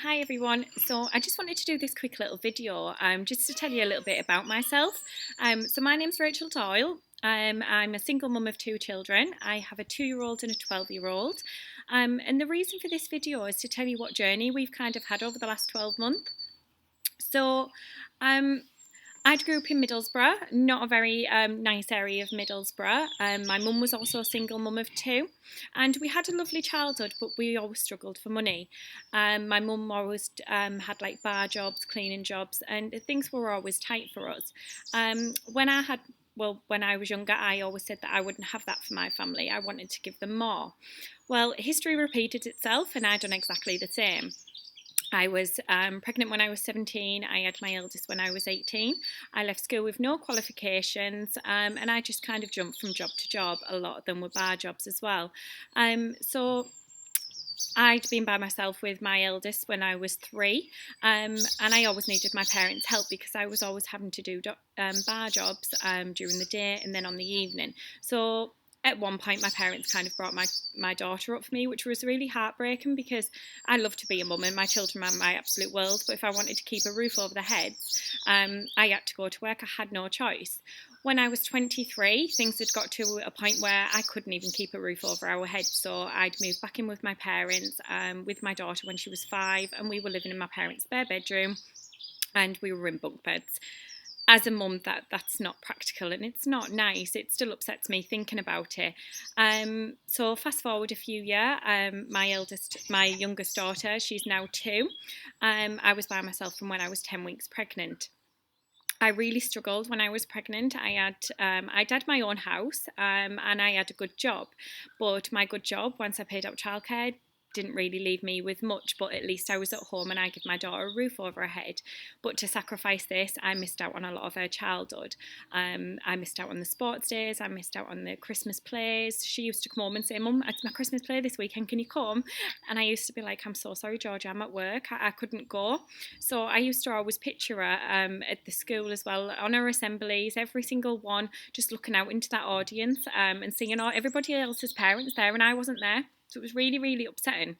Hi everyone. So I just wanted to do this quick little video just to tell you a little bit about myself. So my name's Rachel Doyle. I'm a single mum of two children. I have a 2-year-old and a 12-year-old. And the reason for this video is to tell you what journey we've kind of had over the last 12 months. So um, I grew up in Middlesbrough, not a very nice area of Middlesbrough. My mum was also a single mum of two, and we had a lovely childhood, but we always struggled for money. My mum always had like bar jobs, cleaning jobs, and things were always tight for us. When I was younger, I always said that I wouldn't have that for my family. I wanted to give them more. Well, history repeated itself, and I done exactly the same. I was pregnant when I was 17. I had my eldest when I was 18. I left school with no qualifications and I just kind of jumped from job to job. A lot of them were bar jobs as well. So I'd been by myself with my eldest when I was 3, and I always needed my parents' help because I was always having to do bar jobs during the day and then on the evening. So at one point, my parents kind of brought my daughter up for me, which was really heartbreaking because I love to be a mum and my children are my absolute world. But if I wanted to keep a roof over their heads, I had to go to work. I had no choice. When I was 23, things had got to a point where I couldn't even keep a roof over our heads. So I'd moved back in with my parents, with my daughter when she was 5, and we were living in my parents' spare bedroom, and we were in bunk beds. As a mum, that's not practical and it's not nice. It still upsets me thinking about it. So fast forward a few years, my youngest daughter, she's now 2. I was by myself from when I was 10 weeks pregnant. I really struggled when I was pregnant. I'd had my own house and I had a good job, but my good job, once I paid out childcare, didn't really leave me with much, but at least I was at home and I give my daughter a roof over her head. But to sacrifice this, I missed out on a lot of her childhood. I missed out on the sports days, I missed out on the Christmas plays. She used to come home and say, "Mum, it's my Christmas play this weekend, can you come?" And I used to be like, "I'm so sorry, Georgia, I'm at work, I couldn't go." So I used to always picture her at the school as well, on her assemblies, every single one, just looking out into that audience and seeing all everybody else's parents there, and I wasn't there. So it was really, really upsetting.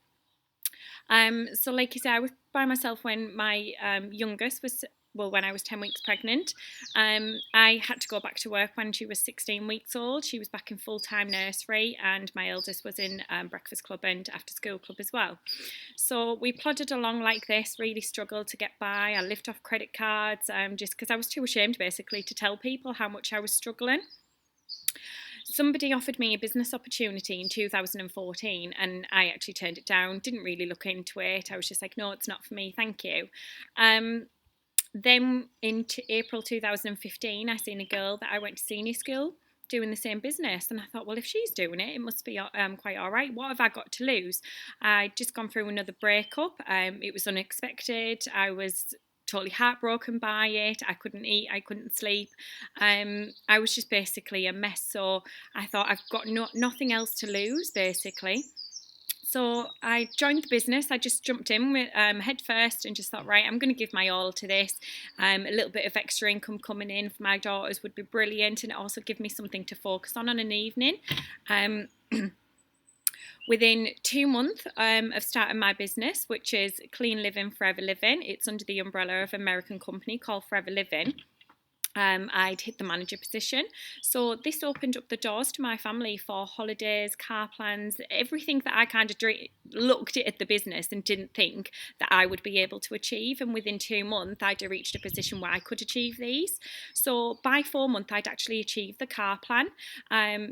So like you say, I was by myself when my youngest was, well, when I was 10 weeks pregnant. I had to go back to work when she was 16 weeks old. She was back in full-time nursery, and my eldest was in breakfast club and after school club as well. So we plodded along like this, really struggled to get by. I lived off credit cards just because I was too ashamed basically to tell people how much I was struggling. Somebody offered me a business opportunity in 2014 and I actually turned it down, didn't really look into it. I was just like, no, it's not for me, thank you. Then in April 2015, I seen a girl that I went to senior school doing the same business, and I thought, well, if she's doing it, it must be quite all right. What have I got to lose? I'd just gone through another breakup. It was unexpected. I was totally heartbroken by it. I couldn't eat, I couldn't sleep. I was just basically a mess. So I thought, I've got nothing else to lose, basically. So I joined the business. I just jumped in with head first and just thought, right, I'm going to give my all to this. A little bit of extra income coming in for my daughters would be brilliant, and also give me something to focus on an evening. Within 2 months of starting my business, which is Clean Living, Forever Living, it's under the umbrella of an American company called Forever Living. I'd hit the manager position. So this opened up the doors to my family for holidays, car plans, everything that I kind of looked at the business and didn't think that I would be able to achieve. And within 2 months, I'd reached a position where I could achieve these. So by 4 months, I'd actually achieved the car plan.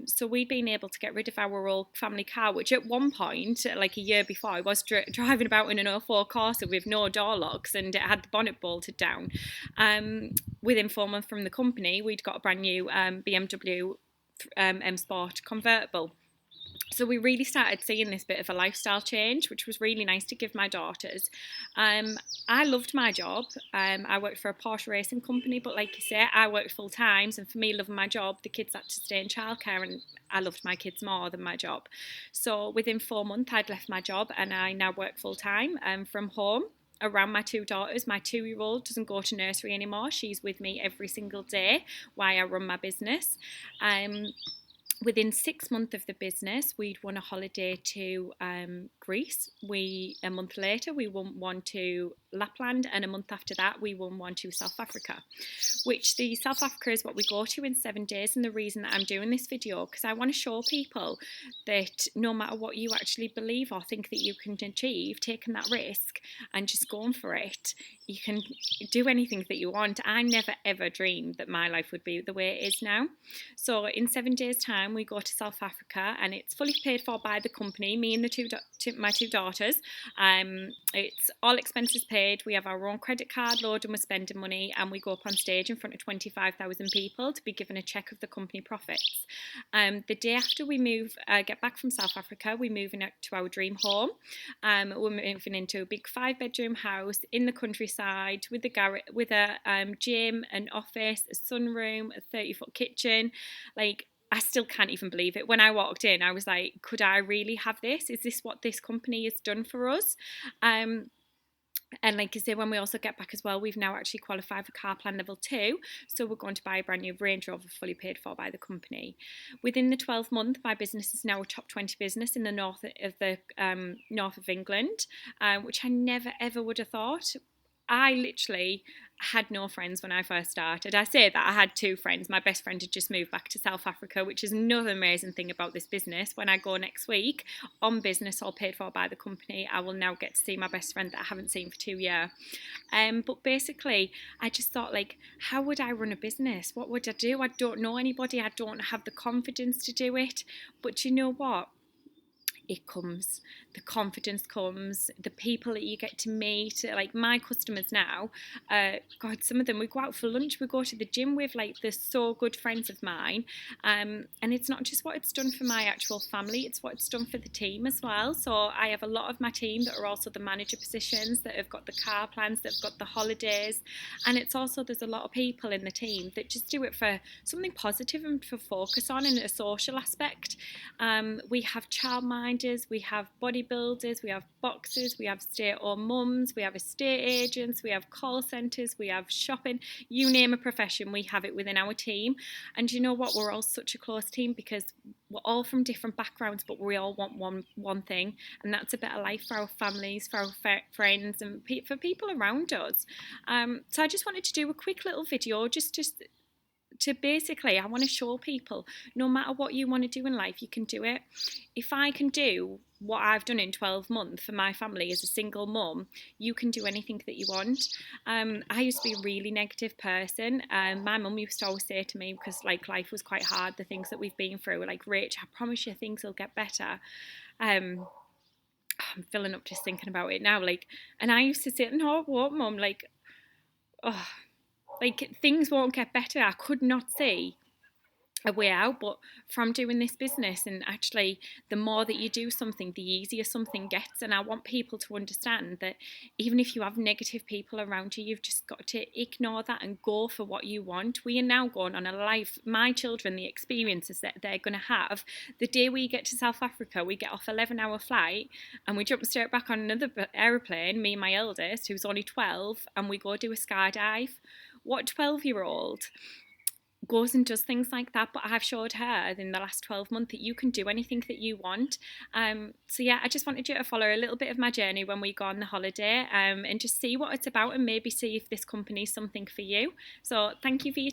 So we'd been able to get rid of our old family car, which at one point, like a year before, I was driving about in an 04 Corsa with no door locks and it had the bonnet bolted down. Within 4 months from the company, we'd got a brand new BMW M Sport convertible. So we really started seeing this bit of a lifestyle change, which was really nice to give my daughters. I loved my job. I worked for a Porsche racing company, but like you say, I worked full times, and for me, loving my job, the kids had to stay in childcare, and I loved my kids more than my job. So within 4 months, I'd left my job, and I now work full time from home around my 2 daughters. My 2-year-old doesn't go to nursery anymore. She's with me every single day while I run my business. Within 6 months of the business, we'd won a holiday to Greece. A month later, we won one to Lapland, and a month after that, we won one to South Africa. Which the South Africa is what we go to in 7 days, and the reason that I'm doing this video, because I want to show people that no matter what you actually believe or think that you can achieve, taking that risk and just going for it, you can do anything that you want. I never ever dreamed that my life would be the way it is now. So in 7 days time, we go to South Africa, and it's fully paid for by the company, me and my two daughters. It's all expenses paid. We have our own credit card load, and we're spending money, and we go up on stage in front of 25,000 people to be given a check of the company profits. The day after we get back from South Africa, we move into our dream home. We're moving into a big 5-bedroom house in the countryside with a gym, an office, a sunroom, a 30-foot kitchen. Like, I still can't even believe it. When I walked in, I was like, could I really have this? Is this what this company has done for us? And like I say, when we also get back as well, we've now actually qualified for car plan level 2. So we're going to buy a brand new Range Rover fully paid for by the company. Within the 12 month, my business is now a top 20 business in the north of England, which I never ever would have thought. I literally had no friends when I first started. I say that I had 2 friends. My best friend had just moved back to South Africa, which is another amazing thing about this business. When I go next week on business, all paid for by the company, I will now get to see my best friend that I haven't seen for 2 years. But basically, I just thought, like, how would I run a business? What would I do? I don't know anybody. I don't have the confidence to do it. But you know what? It comes, the confidence comes, the people that you get to meet, like my customers now, God, some of them, we go out for lunch, we go to the gym with, like, they're so good friends of mine, and it's not just what it's done for my actual family, it's what it's done for the team as well. So I have a lot of my team that are also the manager positions, that have got the car plans, that have got the holidays, and it's also, there's a lot of people in the team that just do it for something positive and to focus on in a social aspect. We have childminders, we have bodybuilders, we have boxers, we have stay-at-home mums, we have estate agents, we have call centres, we have shopping, you name a profession, we have it within our team. And you know what, we're all such a close team because we're all from different backgrounds, but we all want one thing, and that's a better life for our families, for our friends, and for people around us. So I just wanted to do a quick little video just to basically, I want to show people, no matter what you want to do in life, you can do it. If I can do what I've done in 12 months for my family as a single mum, you can do anything that you want. I used to be a really negative person. My mum used to always say to me, because like life was quite hard, the things that we've been through, like, Rach, I promise you things will get better. I'm filling up just thinking about it now. Like, and I used to say, no, what, mum? Like, oh, like, things won't get better. I could not see a way out, but from doing this business, and actually the more that you do something, the easier something gets. And I want people to understand that even if you have negative people around you, you've just got to ignore that and go for what you want. We are now going on a life, my children, the experiences that they're going to have. The day we get to South Africa, we get off 11-hour flight and we jump straight back on another aeroplane, me and my eldest, who's only 12, and we go do a skydive. What 12-year-old goes and does things like that? But I've showed her in the last 12 months that you can do anything that you want. So yeah, I just wanted you to follow a little bit of my journey when we go on the holiday, and just see what it's about, and maybe see if this company is something for you. So thank you for your time.